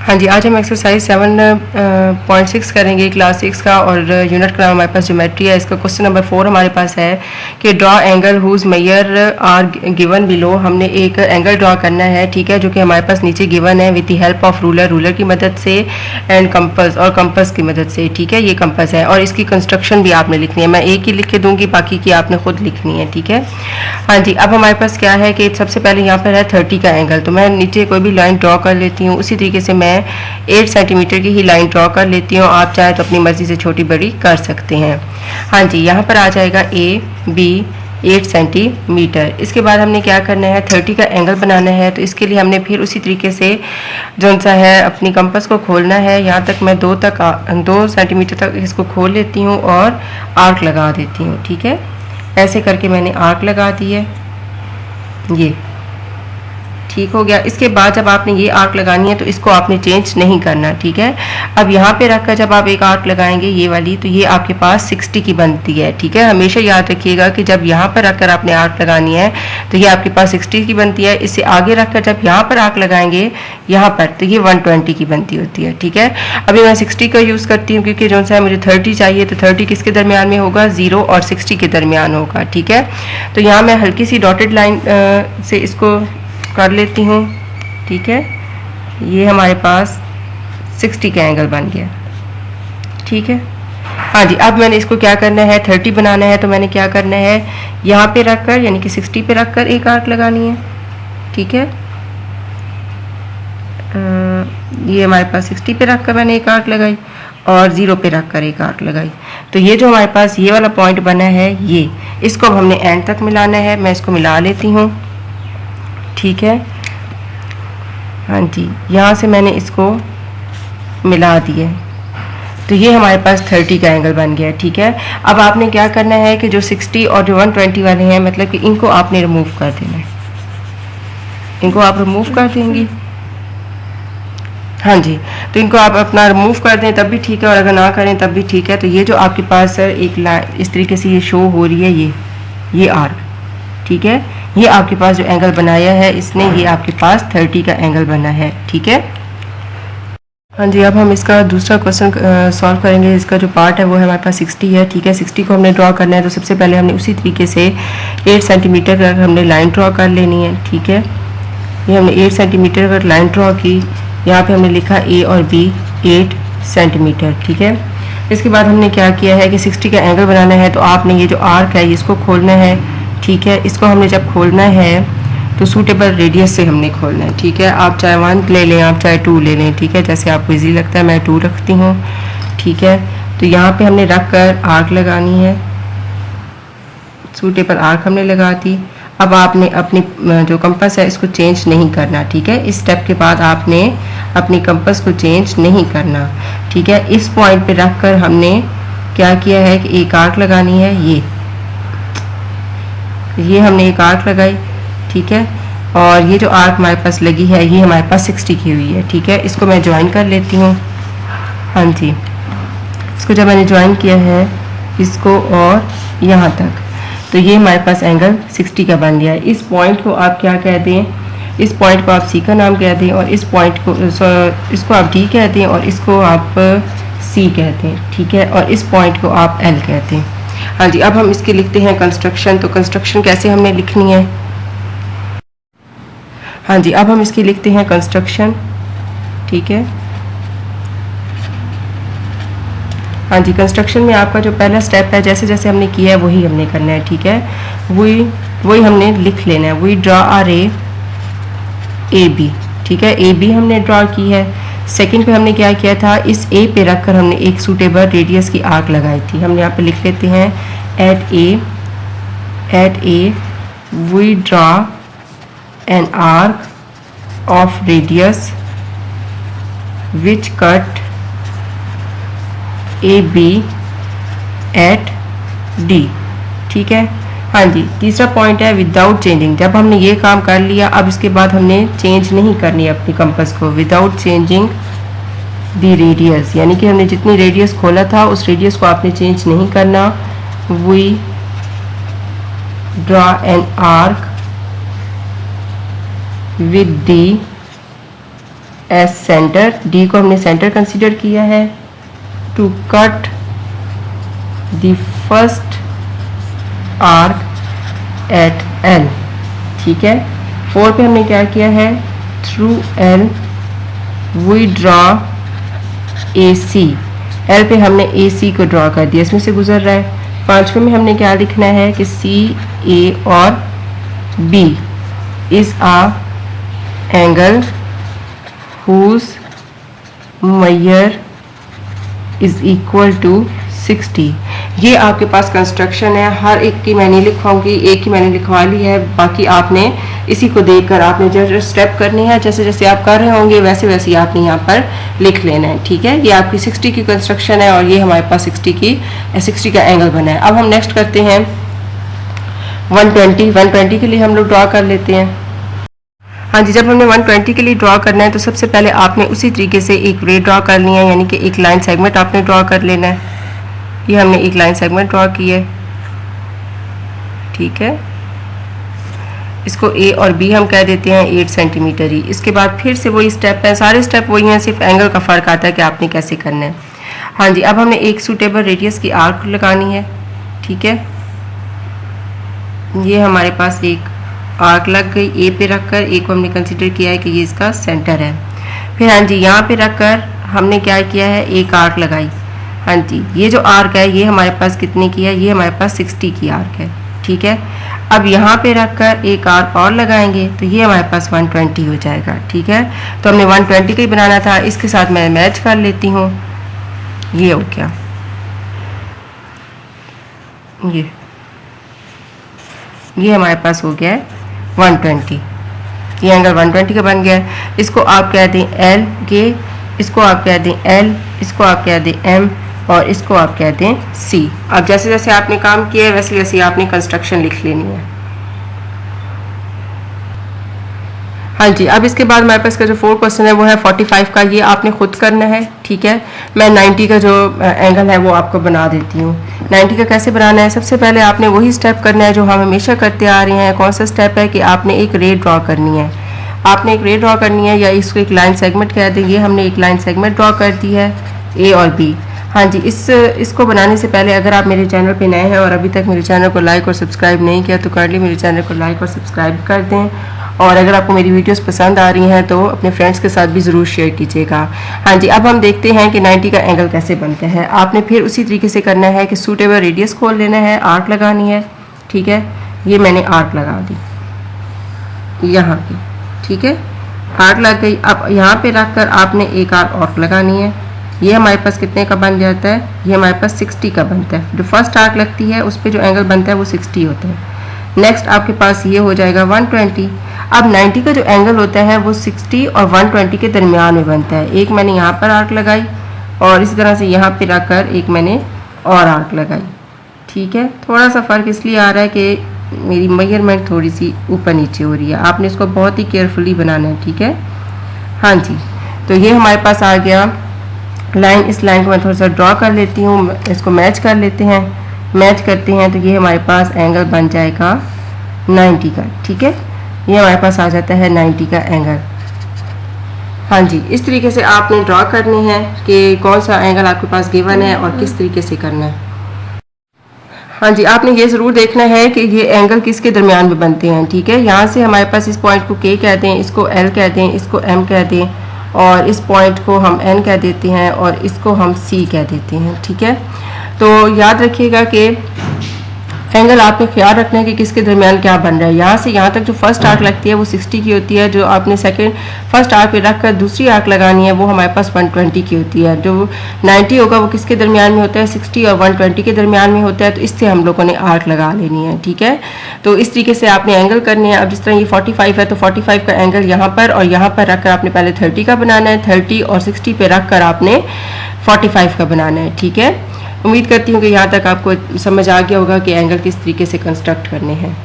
हाँ जी, आज हम एक्सरसाइज 7.6 करेंगे क्लास 6 का, और यूनिट का नाम हमारे पास ज्योमेट्री है। इसका क्वेश्चन नंबर 4 हमारे पास है कि draw angle whose measure are given below. हमने एक एंगल ड्रॉ करना है, ठीक है, जो कि हमारे पास नीचे गिवन है, with the help of ruler की मदद से एंड कंपस, और कंपस की मदद से, ठीक है। ये कंपस है और इसकी कंस्ट्रक्शन भी आपने लिखनी है। मैं एक ही लिख के दूंगी, बाकी की आपने खुद लिखनी है, ठीक है। हाँ जी, अब हमारे पास क्या है कि सबसे पहले यहाँ पर है 30 का एंगल, तो मैं नीचे कोई भी लाइन ड्रॉ कर लेती हूँ। उसी तरीके से मैं 8 सेंटीमीटर की ही लाइन ड्रॉ कर लेती हूँ। आप चाहे तो अपनी मर्जी से छोटी बड़ी कर सकते हैं। हाँ जी, यहाँ पर आ जाएगा ए बी 8 सेंटीमीटर। इसके बाद हमने क्या करना है, 30 का एंगल बनाना है। तो इसके लिए हमने फिर उसी तरीके से जो सा है अपनी कंपास को खोलना है। यहाँ तक मैं 2 सेंटीमीटर तक इसको खोल लेती हूँ और आर्क लगा देती हूँ, ठीक है। ऐसे करके मैंने आर्क लगा दी है, ये ठीक हो गया। इसके बाद जब आपने ये आर्क लगानी है तो इसको आपने चेंज नहीं करना, ठीक है। अब यहाँ पे रखकर जब आप एक आर्क लगाएंगे ये वाली, तो ये आपके पास 60 की बनती है, ठीक है। हमेशा याद रखिएगा कि जब यहाँ पर रखकर आपने आर्क लगानी है तो ये आपके पास 60 की बनती है। इससे आगे रखकर जब यहाँ पर आर्क लगाएंगे यहाँ पर, तो ये 120 की बनती होती है, ठीक है। अभी मैं 60 का यूज़ करती हूँ क्योंकि जो सा मुझे 30 चाहिए, तो 30 किसके दरमियान में होगा, 0 और 60 के दरमियान होगा, ठीक है। तो यहाँ मैं हल्की सी डॉटेड लाइन से इसको कर लेती हूँ, ठीक है। ये हमारे पास 60 का एंगल बन गया, ठीक है। हाँ जी, अब मैंने इसको क्या करना है, 30 बनाना है। तो मैंने क्या करना है, यहाँ पे रखकर यानी कि 60 पे रखकर एक आर्क लगानी है, ठीक है। ये हमारे पास 60 पे रखकर मैंने एक आर्क लगाई और 0 पे रखकर एक आर्क लगाई। तो ये जो हमारे पास ये वाला पॉइंट बना है, ये इसको अब हमने एंड तक मिलाना है। मैं इसको मिला लेती हूँ, ठीक है। हाँ जी, यहाँ से मैंने इसको मिला दिया, तो ये हमारे पास 30 का एंगल बन गया, ठीक है। अब आपने क्या करना है कि जो 60 और जो 120 वाले हैं, मतलब कि इनको आपने रिमूव कर देना है। इनको आप रिमूव कर देंगी, हाँ जी। तो इनको आप अपना रिमूव कर दें तब भी ठीक है, और अगर ना करें तब भी ठीक है। तो ये जो आपके पास एक इस तरीके से ये शो हो रही है, ये आर्क, ठीक है। ये आपके पास जो एंगल बनाया है इसने, ये आपके पास 30 का एंगल बना है, ठीक है। हाँ जी, अब हम इसका दूसरा क्वेश्चन सॉल्व करेंगे। इसका जो पार्ट है वो है हमारे पास 60 है, ठीक है। 60 को हमने ड्रॉ करना है, तो सबसे पहले हमने उसी तरीके से 8 सेंटीमीटर का हमने लाइन ड्रॉ कर लेनी है, ठीक है। ये हमने 8 सेंटीमीटर का लाइन ड्रॉ की। यहाँ पे हमने लिखा ए और बी 8 सेंटीमीटर, ठीक है। इसके बाद हमने क्या किया है कि 60 का एंगल बनाना है, तो आपने ये जो आर्क है इसको खोलना है, ठीक है। इसको हमने जब खोलना है तो सूटेबल रेडियस से हमने खोलना है, ठीक है। आप चाहे 1 ले लें, आप चाहे 2 ले लें, ठीक है, जैसे आपको इजी लगता है। मैं 2 रखती हूँ, ठीक है। तो यहाँ पे हमने रख कर आर्क लगानी है, सूटेबल आर्क हमने लगा दी। अब आपने अपनी जो कंपास है इसको चेंज नहीं करना, ठीक है। इस स्टेप के बाद आपने अपनी कंपास को चेंज नहीं करना, ठीक है। इस पॉइंट पे रख कर हमने क्या किया है कि एक आर्क लगानी है, ये हमने एक आर्क लगाई, ठीक है। और ये जो आर्क हमारे पास लगी है ये हमारे पास 60 की हुई है, ठीक है। इसको मैं ज्वाइन कर लेती हूँ, हाँ जी। इसको जब मैंने ज्वाइन किया है इसको और यहाँ तक, तो ये हमारे पास एंगल 60 का बन गया है। इस पॉइंट को आप क्या कह दें, इस पॉइंट को आप सी का नाम कह दें, और इस पॉइंट को इसको आप डी कहते हैं, और इसको आप सी कहते हैं, ठीक है। और इस पॉइंट को आप एल कहते हैं। हाँ जी, अब हम इसके लिखते हैं कंस्ट्रक्शन। तो कंस्ट्रक्शन कैसे हमने लिखनी है, हाँ जी, अब हम इसकी लिखते हैं कंस्ट्रक्शन, ठीक है। हाँ जी, कंस्ट्रक्शन में आपका जो पहला स्टेप है, जैसे जैसे हमने किया है वही हमने करना है, ठीक है। वही हमने लिख लेना है। वी ड्रॉ आ रे ए बी, ठीक है। ए बी हमने ड्रॉ की है। सेकंड पे हमने क्या किया था, इस ए पे रखकर हमने एक सूटेबल रेडियस की आर्क लगाई थी। हम यहाँ पे लिख लेते हैं at A we draw an arc of radius which cut A B at D, ठीक है। हाँ जी, तीसरा पॉइंट है विदाउट चेंजिंग। जब हमने ये काम कर लिया, अब इसके बाद हमने चेंज नहीं करनी है अपनी कंपास को, विदाउट चेंजिंग द रेडियस, यानी कि हमने जितनी रेडियस खोला था उस रेडियस को आपने चेंज नहीं करना। We draw an arc with the as centre, D को हमने सेंटर कंसीडर किया है to cut the first arc at L. ठीक है, 4 पे हमने क्या किया है, through L we draw A C, L पे हमने ए सी को ड्रॉ कर दिया, इसमें से गुजर रहा है। 5वें में हमने क्या लिखना है कि सी ए और B is a angle whose measure is equal to 60। ये आपके पास कंस्ट्रक्शन है, हर एक की मैं नहीं लिखवाऊंगी, एक की मैंने लिखवा ली है, बाकी आपने इसी को देखकर आपने जो स्टेप करनी है, जैसे जैसे आप कर रहे होंगे वैसे वैसे आपने यहाँ पर लिख लेना है। ठीक है, ये आपकी 60 की कंस्ट्रक्शन है और ये हमारे पास 60 का एंगल बना है। अब हम नेक्स्ट करते हैं 120 के लिए हम लोग ड्रॉ कर लेते हैं। हाँ जी, जब हमने 120 के लिए ड्रॉ करना है तो सबसे पहले आपने उसी तरीके से एक रे ड्रॉ कर लिया है, यानी कि एक लाइन सेगमेंट आपने ड्रॉ कर लेना है। ये हमने एक लाइन सेगमेंट ड्रॉ की है। ठीक है, इसको ए और बी हम कह देते हैं 8 सेंटीमीटर ही। इसके बाद फिर से वही स्टेप है, सारे स्टेप वही हैं, सिर्फ एंगल का फ़र्क आता है कि आपने कैसे करना है। हाँ जी, अब हमने एक सूटेबल रेडियस की आर्क लगानी है। ठीक है, ये हमारे पास एक आर्क लग गई, ए पे रखकर, ए को हमने कंसिडर किया है कि ये इसका सेंटर है। फिर हाँ जी, यहाँ पे रखकर हमने क्या किया है, एक आर्क लगाई। हाँ जी, ये जो आर्क है ये हमारे पास कितने की है, ये हमारे पास 60 की आर्क है। ठीक है, अब यहाँ पे रखकर एक आर्क और लगाएंगे तो ये हमारे पास 120 हो जाएगा। ठीक है, तो हमने 120 का ही बनाना था, इसके साथ मैं मैच कर लेती हूँ। ये हो गया, ये हमारे पास हो गया है 120, ये एंगल 120 का बन गया है। इसको आप कह दें एल के, इसको आप कह दें एल, इसको आप कह दें एम और इसको आप कह दें सी। अब जैसे जैसे आपने काम किया है वैसे वैसे आपने कंस्ट्रक्शन लिख लेनी है। हाँ जी, अब इसके बाद हमारे पास का जो 4 क्वेश्चन है वो है 45 का, ये आपने खुद करना है। ठीक है, मैं 90 का जो एंगल है वो आपको बना देती हूँ। 90 का कैसे बनाना है, सबसे पहले आपने वही स्टेप करना है जो हम हमेशा करते आ रहे हैं। कौन सा स्टेप है कि आपने एक रे ड्रॉ करनी है, आपने एक रे ड्रॉ करनी है, या इसको एक लाइन सेगमेंट कह देंगे। हमने एक लाइन सेगमेंट ड्रॉ कर दी है, ए और बी। हाँ जी, इसको बनाने से पहले अगर आप मेरे चैनल पे नए हैं और अभी तक मेरे चैनल को लाइक और सब्सक्राइब नहीं किया तो काइंडली मेरे चैनल को लाइक और सब्सक्राइब कर दें, और अगर आपको मेरी वीडियोस पसंद आ रही हैं तो अपने फ्रेंड्स के साथ भी ज़रूर शेयर कीजिएगा। हाँ जी, अब हम देखते हैं कि 90 का एंगल कैसे बनता है। आपने फिर उसी तरीके से करना है कि सूटेबल रेडियस खोल लेना है, आर्क लगानी है। ठीक है, ये मैंने आर्क लगा दी यहाँ की। ठीक है, आर्क लग गई। अब यहाँ पे रख कर आपने एक आर्क लगानी है। ये हमारे पास कितने का बन जाता है, ये हमारे पास 60 का बनता है। जो फर्स्ट आर्क लगती है उस पर जो एंगल बनता है वो 60 होता है। नेक्स्ट आपके पास ये हो जाएगा 120। अब 90 का जो एंगल होता है वो 60 और 120 के दरमियान में बनता है। एक मैंने यहाँ पर आर्क लगाई और इसी तरह से यहाँ पे रखकर एक मैंने और आर्क लगाई। ठीक है, थोड़ा सा फ़र्क इसलिए आ रहा है कि मेरी मेजरमेंट थोड़ी सी ऊपर नीचे हो रही है, आपने इसको बहुत ही केयरफुली बनाना है। ठीक है, हाँ जी, तो ये हमारे पास आ गया लाइन। इस लाइन को मैं थोड़ा सा ड्रॉ कर लेती हूँ, इसको मैच कर लेते हैं। मैच करते हैं तो ये हमारे पास एंगल बन जाएगा 90 का। ठीक है, ये हमारे पास आ जाता है 90 का एंगल। हाँ जी, इस तरीके से आपने ड्रॉ करनी है कि कौन सा एंगल आपके पास गिवन है और किस तरीके से करना है। हाँ जी, आपने ये ज़रूर देखना है कि ये एंगल किसके दरमियान में बनते हैं। ठीक है, यहाँ से हमारे पास इस पॉइंट को K कहते हैं, इसको L कहते हैं, इसको M कहते हैं, और इस पॉइंट को हम N कह देते हैं और इसको हम C कह देते हैं। ठीक है, तो याद रखिएगा कि एंगल आपने ख्याल रखना है कि किसके दरमियान क्या बन रहा है। यहाँ से यहाँ तक जो फर्स्ट आर्क लगती है वो 60 की होती है, जो आपने फर्स्ट आर्क पे रख कर दूसरी आर्क लगानी है वो हमारे पास 120 की होती है। जो 90 होगा वो किसके दरमियान में होता है, 60 और 120 के दरमियान में होता है, तो इससे हम लोगों ने आर्क लगा लेनी है। ठीक है, तो इस तरीके से आपने एंगल करने हैं। अब जिस तरह ये 45 है तो 45 का एंगल यहाँ पर और यहाँ पर रख कर आपने पहले 30 का बनाना है, 30 और 60 पे रख कर आपने 45 का बनाना है। ठीक है, उम्मीद करती हूँ कि यहाँ तक आपको समझ आ गया होगा कि एंगल किस तरीके से कंस्ट्रक्ट करने हैं।